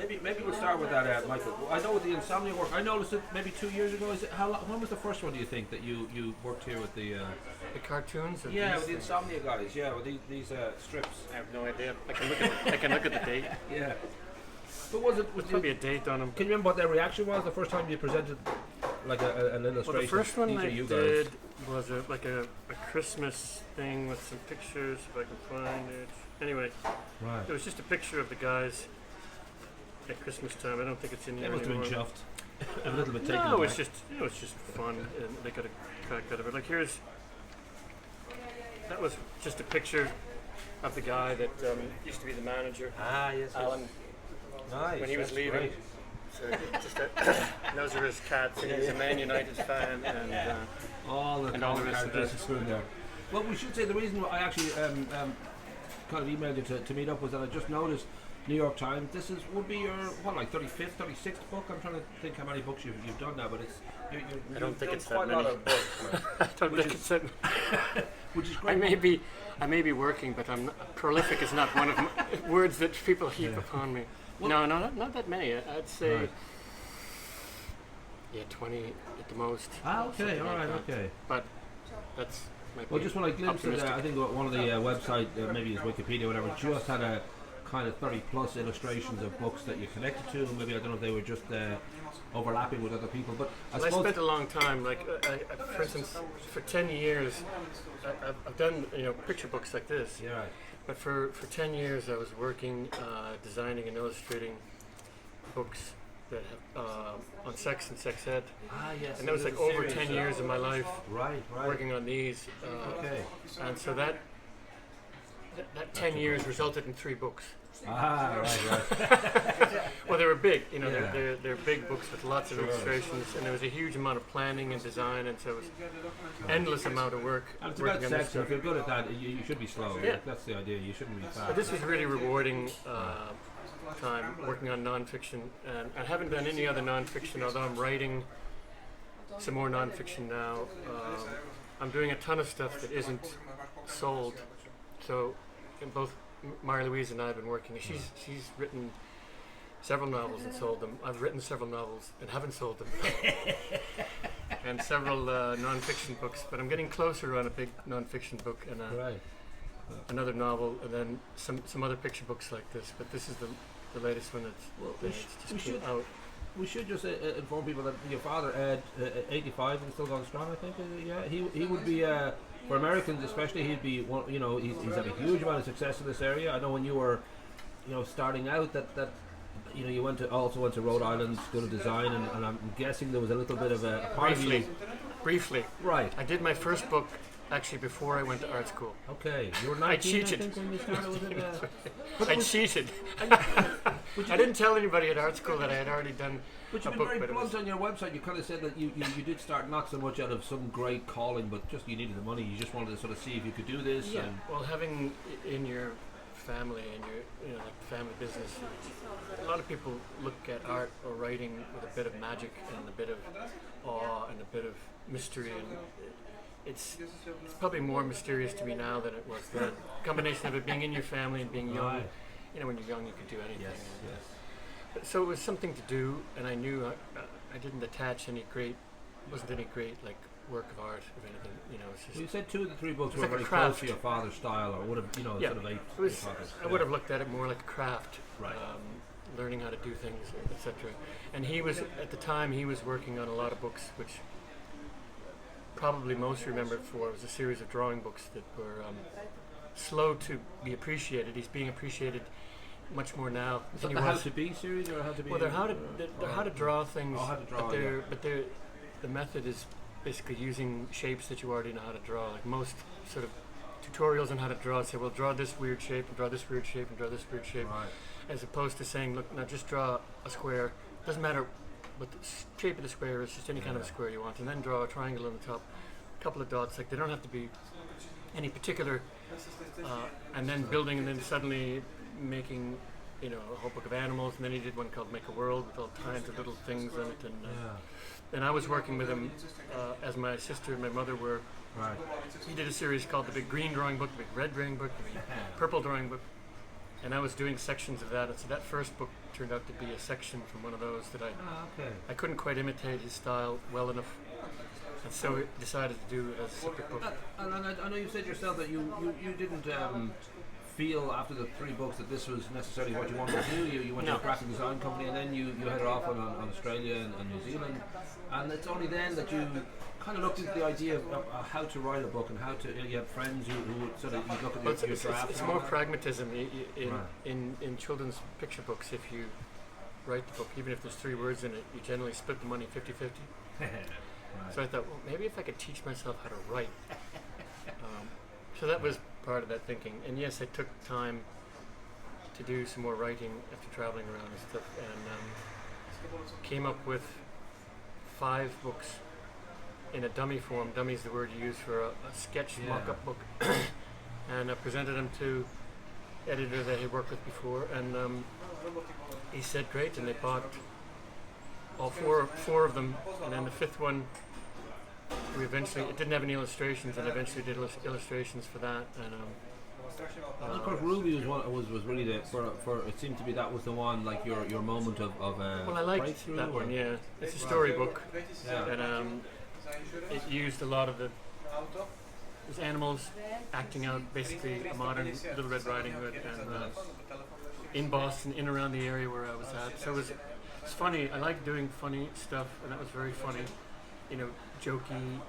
Maybe we'll start with that, Michael. I know with the insomnia work, I noticed it maybe 2 years ago. Is it how long, when was the first one? Do you think that you worked here with the cartoons? yeah, with the insomnia guys. Yeah, with these strips. I have no idea. I can look at the date. Yeah. But was it? There's probably a date on them. Can you remember what their reaction was the first time you presented like an illustration? Well, the first one I you did was a Christmas thing with some pictures, if I can find it. Anyway, right. It was just a picture of the guys at Christmas time. I don't think it's in here It must have anymore. been chuffed. A little bit taken. No, it's just fun, and they got a crack out of it. Like that was just a picture of the guy that used to be the manager. Ah, yes. Alan. Nice. When he was leaving. Great. So just those are his cats, and he's a Man United fan, and all the rest of characters are in there. Well, we should say the reason why I actually kind of emailed you to meet up was that I just noticed New York Times. This would be your 35th, 36th book. I'm trying to think how many books you've done now, but it's. I don't think it's quite that many. a lot of books. I don't think it's that. Which is great. I may be working, but I'm not, prolific is not one of my words that people heap upon me. Well, no, not that many. I'd say, right. 20 at the most. Ah, okay, all right, okay. But that's well, just when I glimpsed at that, I think one of the website, maybe it's Wikipedia or whatever, just had a kind of 30 plus illustrations of books that you connected to. Maybe I don't know if they were just overlapping with other people, but I spent a long time. Like, for instance, for 10 years, I've done picture books like this. Yeah. Right. But for 10 years, I was working, designing and illustrating books that have, on sex and sex ed. Ah, yes. And that was like over 10 years of my life working on these. Okay. And so that 10 years resulted in 3 books. Ah, right. Well, they were big, they're big books with lots of illustrations, and there was a huge amount of planning and design, and so it was endless amount of work. And it's about sex, and if you're good at that, you should be slow. Yeah. That's the idea. You shouldn't be fast. But this was really rewarding time working on nonfiction, and I haven't done any other nonfiction, although I'm writing some more nonfiction now. I'm doing a ton of stuff that isn't sold, so in both Marie-Louise and I have been working. She's written several novels and sold them. I've written several novels and haven't sold them. And several non-fiction books, but I'm getting closer on a big non-fiction book and another novel, and then some other picture books like this. But this is the latest one that's just out. We should just inform people that your father, Ed, 85 and still going strong, I think. Yeah, he would be. For Americans especially, he'd be one. He's had a huge amount of success in this area. I know when you were, starting out that you also went to Rhode Island School of Design, and I'm guessing there was a little bit of a briefly. Right. I did my first book actually before I went to art school. Okay. You were 19, I cheated. I think, when you started with it. I cheated. I didn't tell anybody at art school that I had already done. But you've been very blunt on your website. You kind of said that you did start not so much out of some great calling, but just you needed the money. You just wanted to sort of see if you could do this. Yeah. Well, having in your family and your like family business, a lot of people look at art or writing with a bit of magic and a bit of awe and a bit of mystery, and it's probably more mysterious to me now than it was then. Combination of it being in your family and being young. When you're young, you can do anything. Yes. So it was something to do, and I knew I didn't attach wasn't any great like work of art or anything. It's just. Well, you said 2 of the 3 books were like very close to your father's style, or would have, sort of aped I would have looked at it more like a craft, right? Learning how to do things, etc. And he was at the time working on a lot of books, which probably most remembered for was a series of drawing books that were slow to be appreciated. He's being appreciated much more now. Is that the How to Be series, or How to Be? Well, they're how to draw things. How to draw. But the method is basically using shapes that you already know how to draw. Like most sort of tutorials on how to draw say, well, draw this weird shape, and draw this weird shape, and draw this weird shape, as opposed to saying, look, now just draw a square. Doesn't matter what the shape of the square is, just any kind of a square you want, and then draw a triangle on the top, a couple of dots. Like they don't have to be any particular, and then building, and then suddenly making a whole book of animals, and then he did one called Make a World with all kinds of little things in it, and I was working with him as my sister and my mother were. Right. He did a series called the Big Green Drawing Book, the Big Red Drawing Book, the Big Purple Drawing Book, and I was doing sections of that. And so that first book turned out to be a section from one of those that Okay. I couldn't quite imitate his style well enough, and so I decided to do it as a separate book. And I know you said yourself that you didn't feel after the 3 books that this was necessarily what you wanted to do. You went to a graphic design company, and then you headed off on Australia and New Zealand, and it's only then that you kind of looked into the idea of how to write a book and how to. You had friends who would sort of you'd look at your drafts. It's more pragmatism in children's picture books. If you write the book, even if there's 3 words in it, you generally split the money 50-50. So I thought, well, maybe if I could teach myself how to write. So that was part of that thinking. And yes, I took time to do some more writing after traveling around and stuff, and came up with 5 books in a dummy form. Dummy is the word you use for a sketch mock-up book. And I presented them to editor that I had worked with before, and he said great, and they bought all four of them, and then the 5th one it didn't have any illustrations, and eventually did illustrations for that. And of course, Ruby was really for it seemed to be that was the one, like your moment of well, I liked that one. Yeah, it's a storybook, and it used a lot of the animals acting out basically a modern Little Red Riding Hood, and in Boston, in around the area where I was at. So it's funny. I like doing funny stuff, and that was very funny. You know, jokey,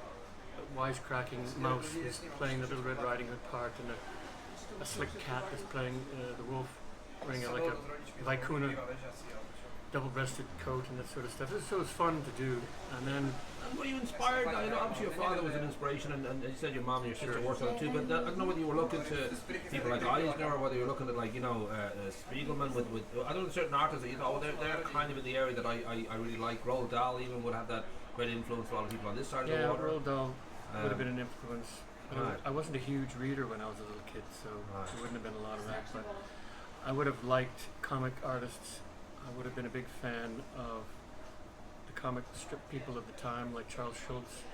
wisecracking mouse was playing the Little Red Riding Hood part, and a slick cat was playing the wolf, wearing like a vicuna double-breasted coat and that sort of stuff. So it was fun to do. And then, were you inspired? I know obviously your father was an inspiration, and you said your mom and your sister worked on it too. But I don't know whether you were looking to people like Eisner, or whether you were looking at, like, Spiegelman with I don't know, certain artists that they're kind of in the area that I really like. Roald Dahl even would have that great influence for a lot of people on this side of the water. Yeah, Roald Dahl would have been an influence. But I wasn't a huge reader when I was a little kid, so there wouldn't have been a lot of that. But I would have liked comic artists. I would have been a big fan of the comic strip people of the time, like Charles Schultz,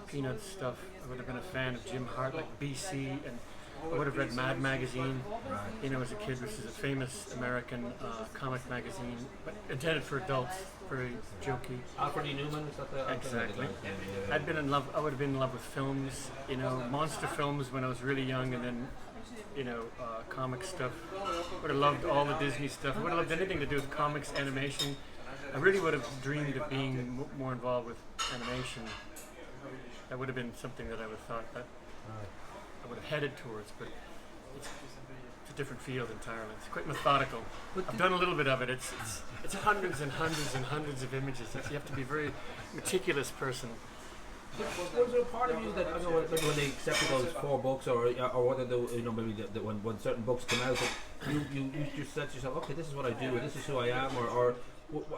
Peanuts stuff. I would have been a fan of Jim Hart, like BC, and I would have read Mad Magazine, as a kid, which is a famous American comic magazine, but intended for adults, very jokey. Alfred E. Newman, is that the exactly? I'd been in love. I would have been in love with films, monster films when I was really young, and then. Comic stuff. Would have loved all the Disney stuff. I would have loved anything to do with comics, animation. I really would have dreamed of being more involved with animation. That would have been something that I would have thought that I would have headed towards, but it's a different field entirely. It's quite methodical. I've done a little bit of it. It's hundreds and hundreds and hundreds of images. You have to be a very meticulous person. Was there a part of you that, I don't know, when they accepted those 4 books, or whether maybe when certain books come out, that you just said to yourself, okay, this is what I do, this is who I am, or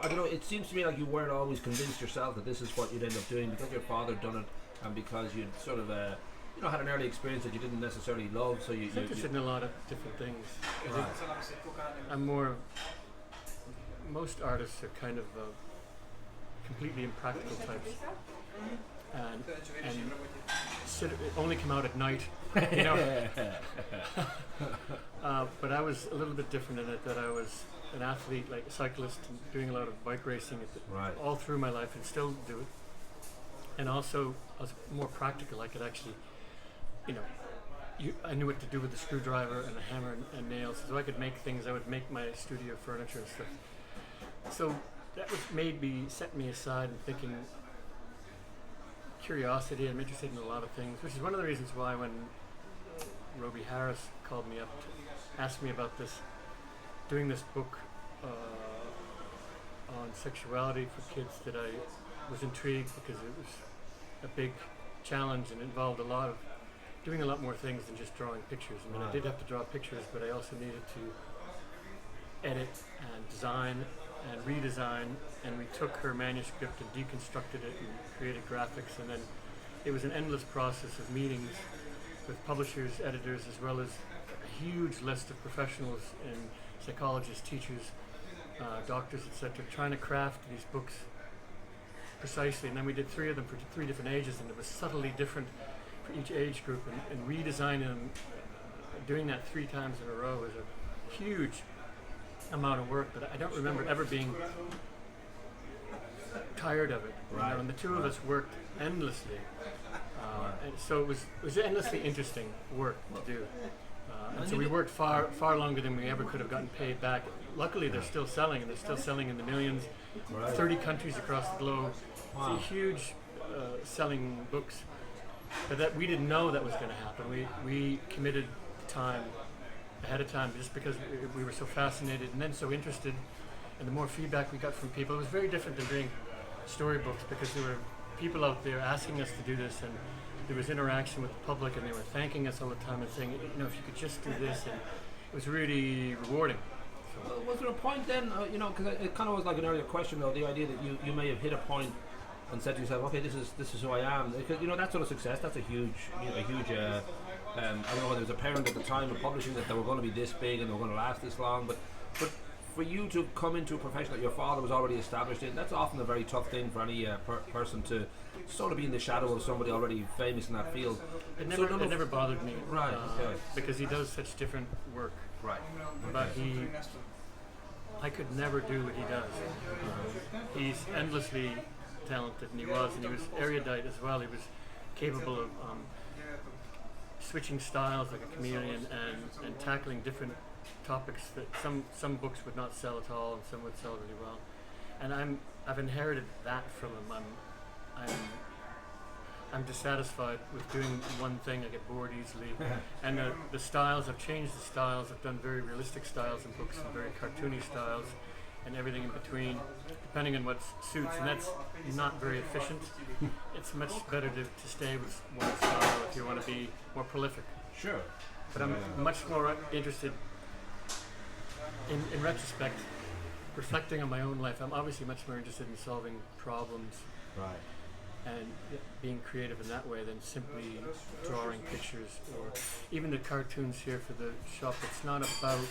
I don't know, it seems to me like you weren't always convinced yourself that this is what you'd end up doing because your father done it, and because you'd sort of had an early experience that you didn't necessarily love, so you interested in a lot of different things. I'm most artists are kind of completely impractical types. And only come out at night, but I was a little bit different in it, that I was an athlete, like a cyclist, and doing a lot of bike racing all through my life, and still do it. And also, I was more practical. I could actually, I knew what to do with the screwdriver and the hammer and nails, so I could make things. I would make my studio furniture and stuff. So that set me aside and thinking. Curiosity. I'm interested in a lot of things, which is one of the reasons why when Roby Harris called me up to ask me about doing this book on sexuality for kids, that I was intrigued, because it was a big challenge and involved doing a lot more things than just drawing pictures. I mean, I did have to draw pictures, but I also needed to edit and design and redesign, and we took her manuscript and deconstructed it and created graphics, and then it was an endless process of meetings with publishers, editors, as well as a huge list of professionals and psychologists, teachers, doctors, etc., trying to craft these books precisely. And then we did 3 of them for 3 different ages, and it was subtly different for each age group, and redesigning them, doing that 3 times in a row was a huge amount of work, but I don't remember ever being tired of it. You know, and the two of us worked endlessly, and so it was endlessly interesting work to do. And so we worked far longer than we ever could have gotten paid back. Luckily, they're still selling, and they're still selling in the millions. 30 countries across the globe. Wow. It's a huge selling books. But that we didn't know that was going to happen. We committed time ahead of time just because we were so fascinated and then so interested. And the more feedback we got from people, it was very different than doing storybooks because there were people out there asking us to do this, and there was interaction with the public, and they were thanking us all the time and saying, you know, if you could just do this, and it was really rewarding. So. Was there a point then, you know, because it kind of was like an earlier question though, the idea that you may have hit a point and said to yourself, okay, this is who I am, because you know that sort of success, that's a huge, you know, I don't know whether there was a parent at the time of publishing that they were going to be this big and they were going to last this long, but for you to come into a profession that your father was already established in, that's often a very tough thing for any person to sort of be in the shadow of somebody already famous in that field. It never bothered me, right? Okay. Because he does such different work, right? But I could never do what he does. He's endlessly talented, and he was erudite as well. He was capable of switching styles like a chameleon and tackling different topics that some books would not sell at all and some would sell really well. And I've inherited that from him. I'm dissatisfied with doing one thing. I get bored easily. And the styles, I've changed the styles. I've done very realistic styles in books and very cartoony styles and everything in between, depending on what suits. And that's not very efficient. It's much better to stay with one style if you want to be more prolific. Sure. But I'm much more interested, in retrospect, reflecting on my own life. I'm obviously much more interested in solving problems. Right. And being creative in that way than simply drawing pictures, or even the cartoons here for the shop. It's not about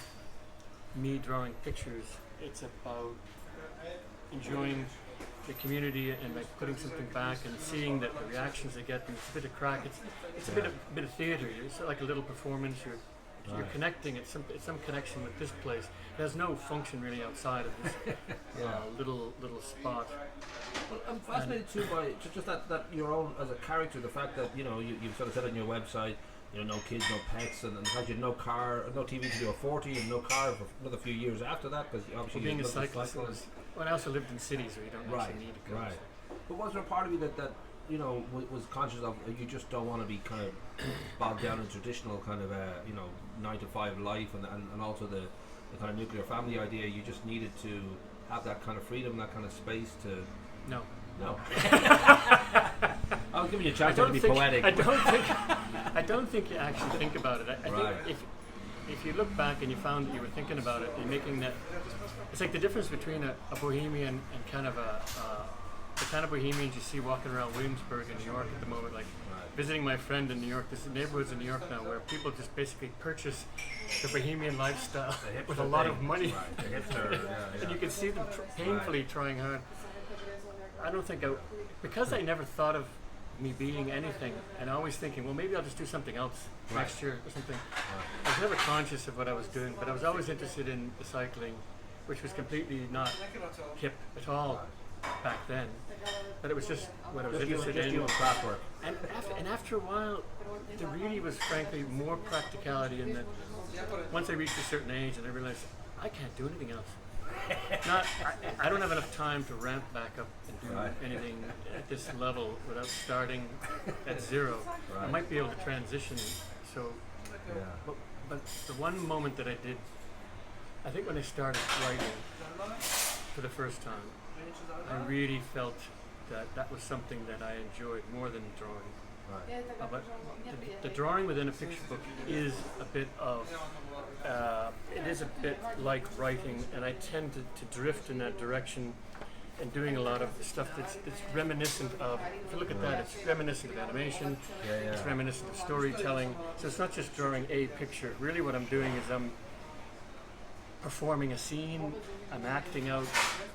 me drawing pictures, it's about enjoying the community and like putting something back and seeing that the reactions they get, and it's a bit of crack, it's a bit of theater. It's like a little performance. You're connecting. It's some connection with this place. It has no function really outside of this little spot. Well, I'm fascinated too by just that your own as a character. The fact that you know you've sort of said on your website, you know, no kids, no pets, and the fact you had no car, no TV to do a 40, and no car for another few years after that, because obviously being a cyclist. Well, I also lived in cities where you don't actually need a car. Right. But was there a part of you that you know was conscious of you just don't want to be kind of bogged down in traditional kind of 9-to-5 life, and also the kind of nuclear family idea? You just needed to have that kind of freedom, that kind of space to. No. I was giving you a chance to be poetic. I don't think you actually think about it. I think if you look back and you found that you were thinking about it and making that, it's like the difference between a bohemian and kind of the kind of bohemians you see walking around Williamsburg in New York at the moment, like visiting my friend in New York. There's neighborhoods in New York now where people just basically purchase the bohemian lifestyle with a lot of money. Right. And you can see them painfully trying hard. I don't think because I never thought of me being anything, and always thinking, well, maybe I'll just do something else next year or something. I was never conscious of what I was doing, but I was always interested in the cycling, which was completely not hip at all back then. But it was just what I was interested in. And after a while, there really was, frankly, more practicality in that. Once I reached a certain age, and I realized I can't do anything else. I don't have enough time to ramp back up and do anything at this level without starting at zero. I might be able to transition. So, but the one moment that I did, I think when I started writing for the first time, I really felt that was something that I enjoyed more than drawing. But the drawing within a picture book is a bit of. It is a bit like writing, and I tend to drift in that direction and doing a lot of stuff that's reminiscent of, if you look at that, it's reminiscent of animation, it's reminiscent of storytelling. So it's not just drawing a picture. Really what I'm doing is I'm performing a scene, I'm acting out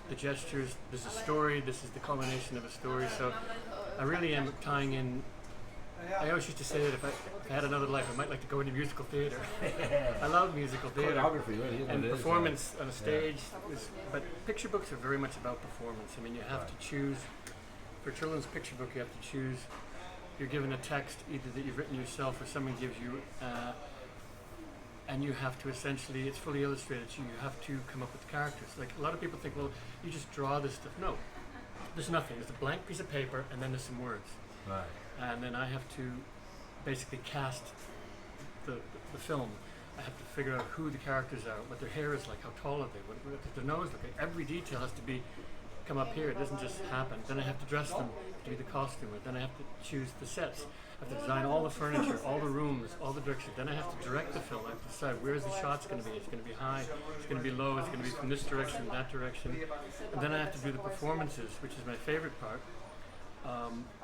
the gestures, there's a story, this is the culmination of a story. So I really am tying in I always used to say that if I had another life, I might like to go into musical theater. I love musical theater. Choreography, really, isn't And it? performance on a stage. But picture books are very much about performance. I mean, you have to choose. For a children's picture book, you have to choose. You're given a text either that you've written yourself or someone gives you, and you have to essentially, it's fully illustrated, so you have to come up with characters. Like a lot of people think, well, you just draw this stuff. No, there's nothing. There's a blank piece of paper and then there's some words. Right. And then I have to basically cast the film. I have to figure out who the characters are, what their hair is like, how tall are they, what does their nose look like. Every detail has to come up here. It doesn't just happen. Then I have to dress them to be the costumer. Then I have to choose the sets. I have to design all the furniture, all the rooms, all the direction. Then I have to direct the film. I have to decide where's the shot's going to be. It's going to be high, it's going to be low, it's going to be from this direction, that direction. And then I have to do the performances, which is my favorite part.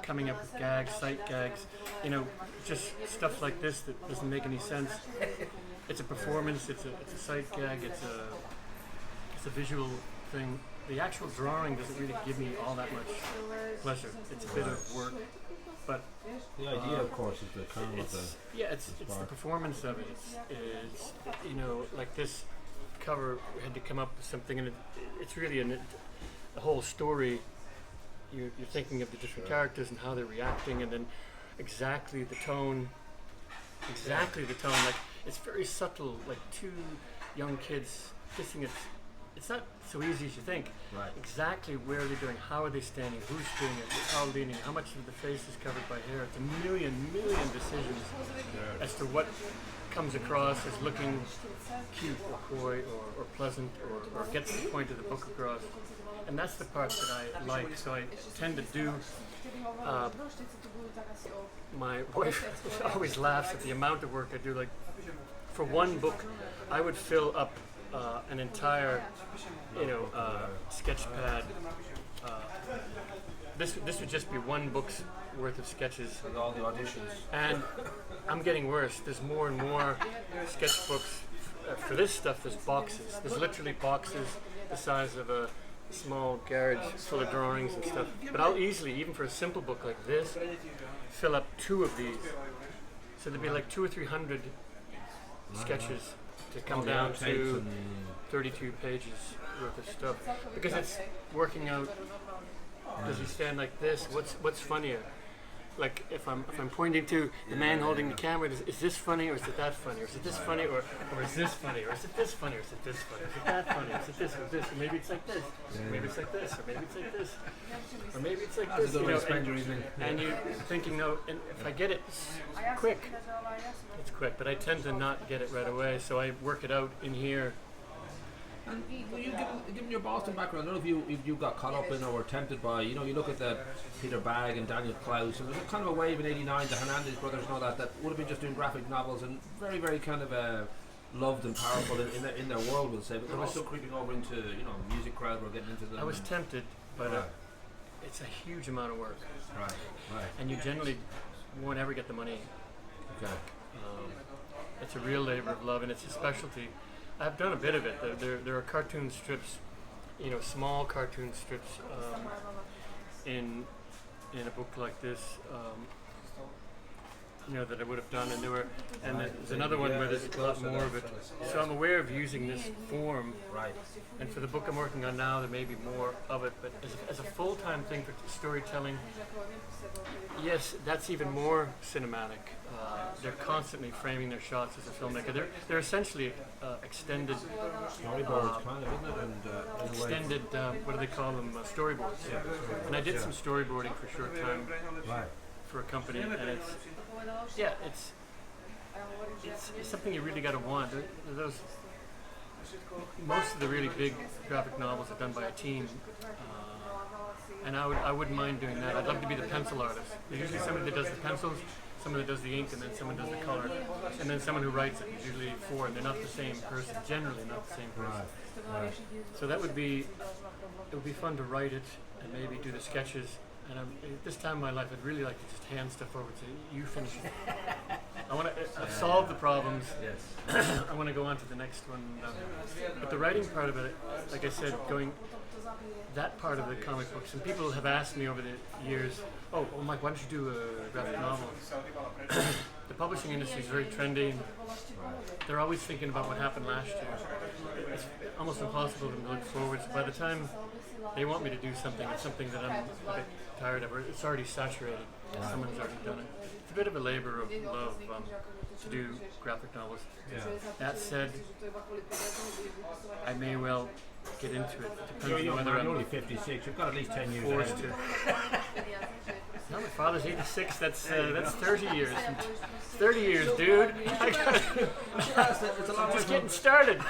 Coming up with gags, sight gags, just stuff like this that doesn't make any sense. It's a performance, it's a sight gag, it's a visual thing. The actual drawing doesn't really give me all that much pleasure. It's a bit of work, but the idea, of course, is the kind of it's the performance of it. It's like this cover had to come up with something, and it's really the whole story. You're thinking of the different characters and how they're reacting, and then exactly the tone. Like it's very subtle, like two young kids kissing. It's not so easy as you think. Right. Exactly where they're doing, how are they standing, who's doing it, how leaning, how much of the face is covered by hair. It's a million decisions as to what comes across as looking cute or coy or pleasant or gets the point of the book across. And that's the part that I like. So I tend to do. My wife always laughs at the amount of work I do. Like for one book, I would fill up an entire, sketch pad. This would just be one book's worth of sketches. With all the auditions. And I'm getting worse. There's more and more sketchbooks. For this stuff, there's boxes. There's literally boxes the size of a small garage full of drawings and stuff. But I'll easily, even for a simple book like this, fill up 2 of these. So there'd be like 200 or 300 sketches to come down to 32 pages worth of stuff. Because it's working out, does he stand like this? What's funnier? Like if I'm pointing to the man holding the camera, is this funny or is it that funny? Or is it this funny or is this funny? Or is it this funny or is it this funny? Is it that funny? Is it this or this? Or maybe it's like this. Or maybe it's like this. Or maybe it's like this. Or maybe it's like this. And you're thinking, no, and if I get it quick, it's quick. But I tend to not get it right away, so I work it out in here. And given your Boston background, I don't know if you got caught up in or were tempted by, you look at the Peter Bagg and Daniel Klaus, and there's a kind of a wave in '89, the Hernandez brothers and all that would have been just doing graphic novels and very, very kind of loved and powerful in their world, we'll say, but they're also creeping over into, music crowd, we're getting into them. I was tempted, but it's a huge amount of work. Right. And you generally won't ever get the money. Okay. It's a real labor of love, and it's a specialty. I've done a bit of it. There are cartoon strips, small cartoon strips in a book like this, that I would have done. And there's another one where there's a lot more of it. So I'm aware of using this form. Right. And for the book I'm working on now, there may be more of it. But as a full-time thing for storytelling, yes, that's even more cinematic. They're constantly framing their shots as a filmmaker. They're essentially extended storyboards, kind of, isn't it? And extended. What do they call them? Storyboards. Yeah. And I did some storyboarding for a short time for a company, and it's something you really got to want. Those most of the really big graphic novels are done by a team. And I wouldn't mind doing that. I'd love to be the pencil artist. There's usually somebody that does the pencils, someone that does the ink, and then someone does the color, and then someone who writes it. There's usually 4, and they're not the same person. Generally, not the same person. Right. So it would be fun to write it and maybe do the sketches. And at this time in my life, I'd really like to just hand stuff over to you. Finish it. I've solved the problems. Yes. I want to go on to the next one. But the writing part of it, like I said, that part of the comic books. And people have asked me over the years, oh Mike, why don't you do a graphic novel? The publishing industry is very trendy. And they're always thinking about what happened last year. It's almost impossible to look forward. So by the time they want me to do something, it's something that I'm a bit tired of, or it's already saturated. Someone's already done it. It's a bit of a labor of love to do graphic novels. That said, I may well get into it. Depends on whether I'm only 56. You've got at least 10 years forced ahead. to. No, my father's 86. That's 30 years. 30 years, dude. It's a long Just way getting started.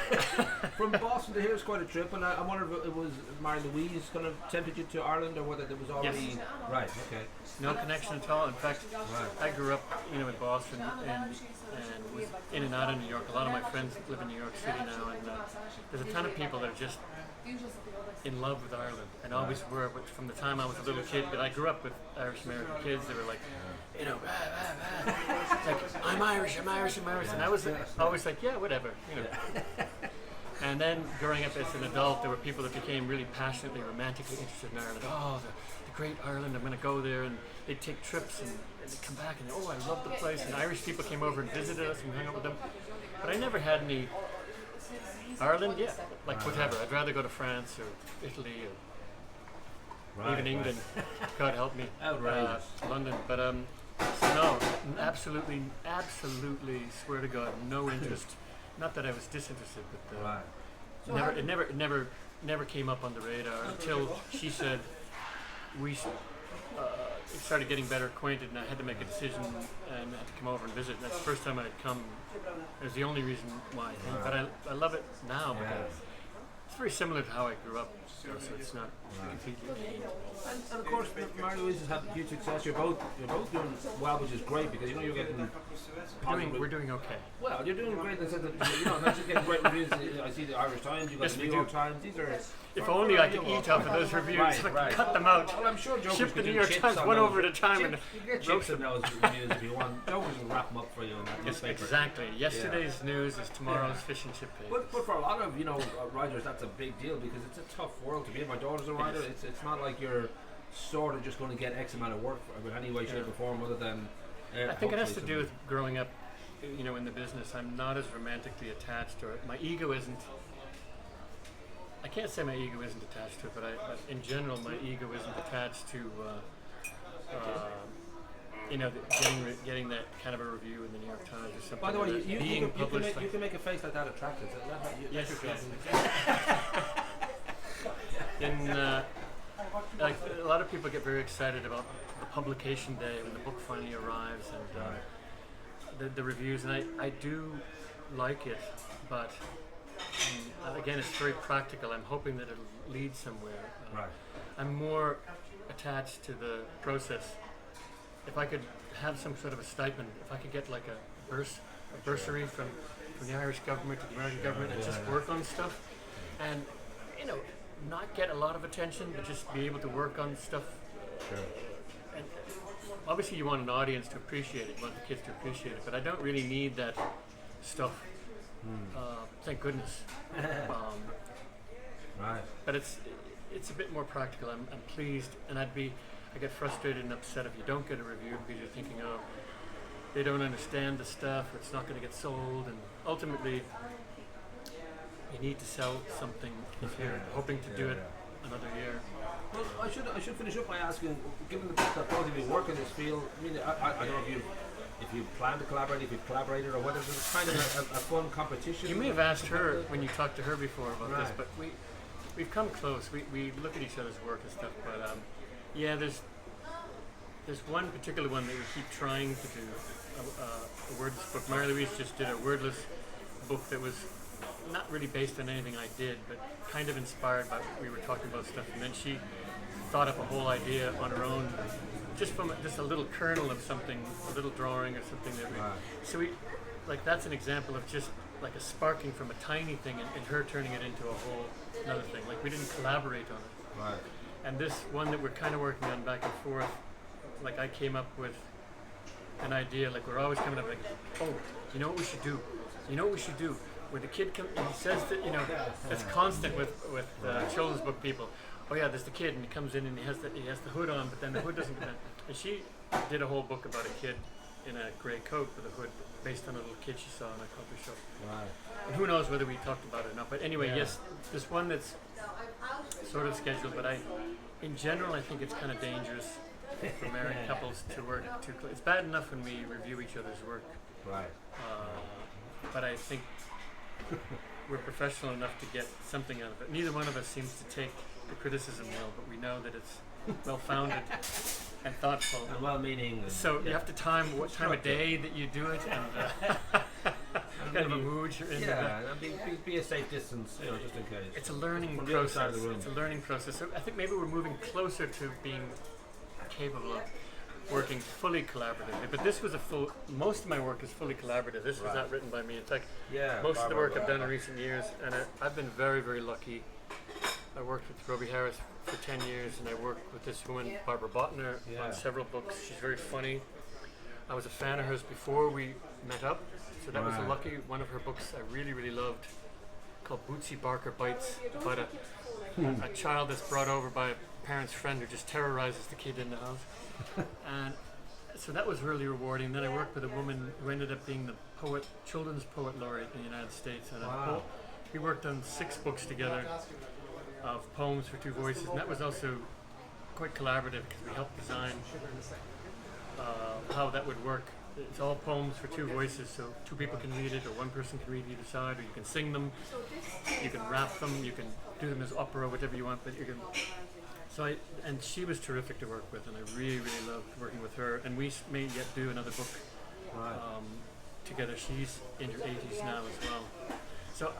from Boston to here is quite a trip, and I wonder if it was Marie-Louise kind of tempted you to Ireland, or whether there was already... Yes. Right, okay. No connection at all. In fact, I grew up, in Boston and was in and out of New York. A lot of my friends live in New York City now, and there's a ton of people that are just in love with Ireland, and always were. But from the time I was a little kid, but I grew up with Irish American kids. They were like, like I'm Irish, and I was always like, yeah, whatever, And then growing up as an adult, there were people that became really passionately, romantically interested in Ireland. Oh, the great Ireland, I'm going to go there. And they'd take trips and they'd come back and, I love the place. And Irish people came over and visited us and we hung out with them. But I never had any Ireland, whatever. I'd rather go to France or Italy or even England. God help me. London. But so no, absolutely, swear to God, no interest. Not that I was disinterested, but it never came up on the radar until she said we started getting better acquainted, and I had to make a decision and had to come over and visit. And that's the first time I had come. It was the only reason why. But I love it now because it's very similar to how I grew up. So it's not completely. And of course, Marie-Louise has had huge success. You're both doing well, which is great because you're getting. We're doing okay. Well, you're doing great in the sense that not just getting great reviews. I see the Irish Times, you got the New York Times. These are. If only I could eat off of those reviews. I could cut them out. Well, I'm sure Jokers ship the could New do York chips Times on one those. over at a time and You get chips in those reviews if you want. Jokers will wrap them up for you in that newspaper. Exactly. Yesterday's news is tomorrow's fish and chip page. But for a lot of writers, that's a big deal because it's a tough world to be in. My daughter's a writer. It's not like you're sort of just going to get X amount of work with any way, shape, or form other than. I think it has to do with growing up, in the business. I'm not as romantically attached, or my ego isn't. I can't say my ego isn't attached to it, but in general, my ego isn't attached to, getting that kind of a review in the New York Times or something. By the way, you can make a face like that attractive. Yes. Like a lot of people get very excited about the publication day when the book finally arrives and the reviews, and I do like it, but again, it's very practical. I'm hoping that it'll lead somewhere. I'm more attached to the process. If I could have some sort of a stipend, if I could get like a bursary from the Irish government to the American government and just work on stuff, and not get a lot of attention, but just be able to work on stuff. And obviously, you want an audience to appreciate it. You want the kids to appreciate it, but I don't really need that stuff. Thank goodness. But it's a bit more practical. I'm pleased, and I get frustrated and upset if you don't get a review because you're thinking, they don't understand the stuff, or it's not going to get sold, and ultimately, you need to sell something here. Hoping to do it another year. Well, I should finish up by asking, given that both of you work in this field, I mean, I don't know if you plan to collaborate, if you've collaborated, or whether there's kind of a fun competition. You may have asked her when you talked to her before about this, but we've come close. We look at each other's work and stuff, but there's one particular one that we keep trying to do, a wordless book. Marie-Louise just did a wordless book that was not really based on anything I did, but kind of inspired by what we were talking about stuff. And then she thought up a whole idea on her own, just from just a little kernel of something, a little drawing or something that we. So that's an example of just like a sparking from a tiny thing and her turning it into a whole another thing. Like we didn't collaborate on it. And this one that we're kind of working on back and forth, like I came up with an idea. Like we're always coming up like, you know what we should do? You know what we should do? where the kid he says that, you know, that's constant with children's book people. Oh yeah, there's the kid, and he comes in and he has the hood on, but then the hood doesn't come in. And she did a whole book about a kid in a grey coat with a hood, based on a little kid she saw in a coffee shop. Right. And who knows whether we talked about it or not. But anyway, yes, there's one that's sort of scheduled, but in general, I think it's kind of dangerous for married couples to work too close. It's bad enough when we review each other's work. Right. But I think we're professional enough to get something out of it. Neither one of us seems to take the criticism well, but we know that it's well-founded and thoughtful. And well-meaning. So you have to time what time of day that you do it, and kind of a mood you're in. Yeah, and be a safe distance, you know, just in case. It's a learning From the other side process. of the room. It's a learning process. So I think maybe we're moving closer to being capable of working fully collaboratively. But this was most of my work is fully collaborative. This was not written by me. In fact, most of the work I've done in recent years, and I've been very, very lucky. I worked with Robbie Harris for 10 years, and I worked with this woman, Barbara Botner, on several books. She's very funny. I was a fan of hers before we met up, so that was a lucky. One of her books I really, really loved, called Bootsy Barker Bites, about a child that's brought over by a parent's friend who just terrorizes the kid in the house. And so that was really rewarding. Then I worked with a woman who ended up being the children's poet laureate in the United States. And we worked on 6 books together of poems for 2 voices, and that was also quite collaborative because we helped design how that would work. It's all poems for 2 voices, so 2 people can read it, or 1 person can read either side, or you can sing them, you can rap them, you can do them as opera, whatever you want, but you can. And she was terrific to work with, and I really, really loved working with her. And we may yet do another book together. She's in her 80s now as well. So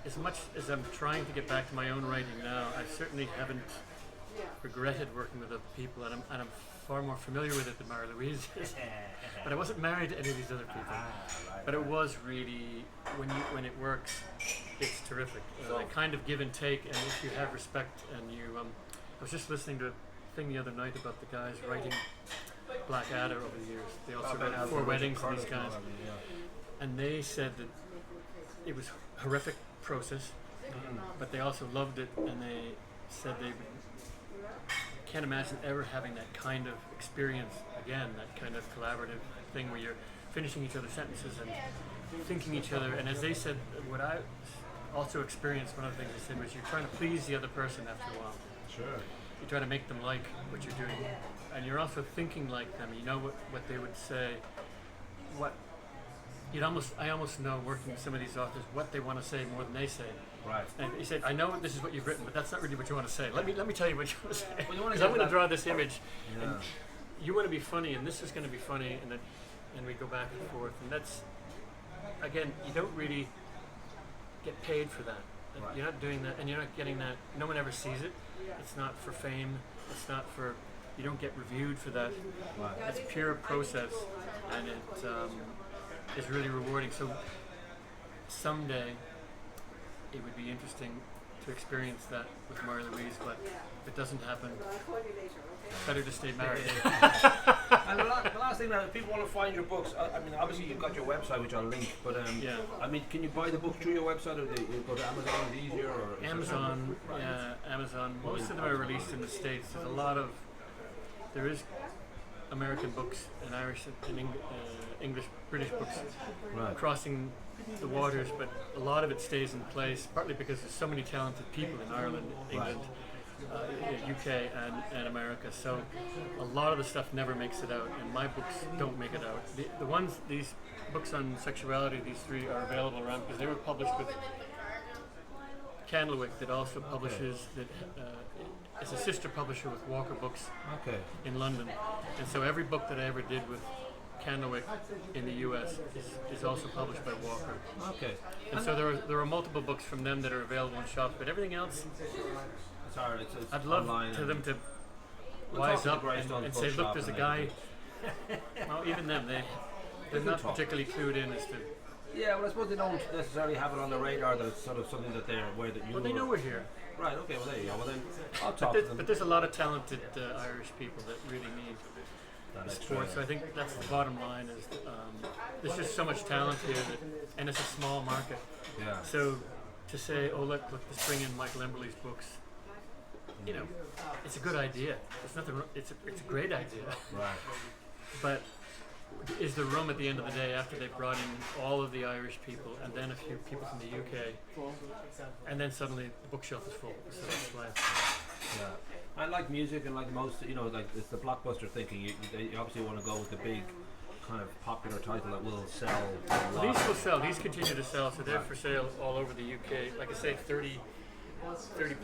as much as I'm trying to get back to my own writing now, I certainly haven't regretted working with other people, and I'm far more familiar with it than Marie-Louise is. But I wasn't married to any of these other people. But it was really, when it works, it's terrific. A kind of give and take, and if you have respect and you. I was just listening to a thing the other night about the guys writing Blackadder over the years. They also wrote 4 Weddings and these guys. And they said that it was a horrific process, but they also loved it, and they said they can't imagine ever having that kind of experience again, that kind of collaborative thing where you're finishing each other's sentences and thinking each other. And as they said, what I also experienced, one of the things they said was you're trying to please the other person after a while. Sure. You try to make them like what you're doing, and you're also thinking like them. You know what they would say. I almost know, working with some of these authors, what they want to say more than they say. Right. And he said, I know this is what you've written, but that's not really what you want to say. Let me tell you what you want to say. Well, Because I'm going to draw this image, and you want to be funny, and this is going to be funny, and we go back and forth. And that's, again, you don't really get paid for that. Right. You're not doing that, and you're not getting that. No one ever sees it. It's not for fame. It's not for. You don't get reviewed for that. Right. It's pure process, and it is really rewarding. So someday it would be interesting to experience that with Marie-Louise, but if it doesn't happen, better to stay married. And the last thing, now, if people want to find your books, I mean, obviously you've got your website, which I'll link, but I mean, can you buy the book through your website, or do you go to Amazon? Is it easier? Or Amazon, Amazon. Most of them are released in the States. There is American books and Irish and English, British books crossing the waters, but a lot of it stays in place, partly because there's so many talented people in Ireland, England, UK and America. So a lot of the stuff never makes it out, and my books don't make it out. These books on sexuality, these 3 are available around because they were published with Candlewick, that also publishes that. It's a sister publisher with Walker Books in London, and so every book that I ever did with Candlewick in the U.S. is also published by Walker. Okay. And so there are multiple books from them that are available in shops, but everything else, it's I'd love to them to wise up and say, look, there's a guy. Well, even them, they're not particularly clued in as to. Yeah, well, I suppose they don't necessarily have it on the radar that it's sort of something that they're aware that you. Well, they know we're here. Right. Okay. Well, there you go. Well, then I'll talk to them. But there's a lot of talented Irish people that really need that extra. sport. So I think that's the bottom line. Is there's just so much talent here, and it's a small market. Yeah. So to say, oh look, let's bring in Michael Emberley's books. You know, it's a good idea. It's nothing. It's a great idea. Right. But is the room at the end of the day, after they've brought in all of the Irish people and then a few people from the UK, and then suddenly the bookshelf is full. So that's why. Yeah. I like music, and like most, you know, like it's the blockbuster thinking. You obviously want to go with the big, kind of popular title that will sell. A lot. These will sell. These continue to sell. So they're for sale all over the UK. Like I say, 30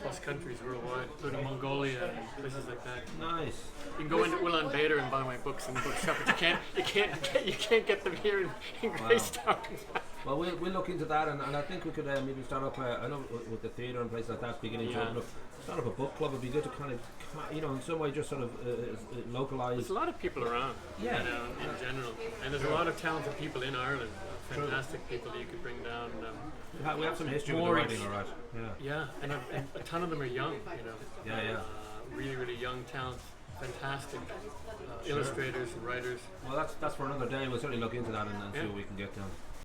plus countries worldwide, including Mongolia and places like that. Nice. You can go into Ulaanbaatar and buy my books in the bookshop, but you can't get them here in Greystones. Well, we'll look into that, and I think we could maybe start up. I know with the theatre and places like that beginning to open up, start up a book club. It'd be good to kind of, you know, in some way just sort of localise. There's a lot of people around, yeah, you know, in general, and there's a lot of talented people in Ireland. Fantastic people that you could bring down. We have some history with the writing, all right. Yeah, and a ton of them are young, you know. Yeah. Really, really young talent. Fantastic illustrators and writers. Well, that's for another day. We'll certainly look into that and see what we can get done.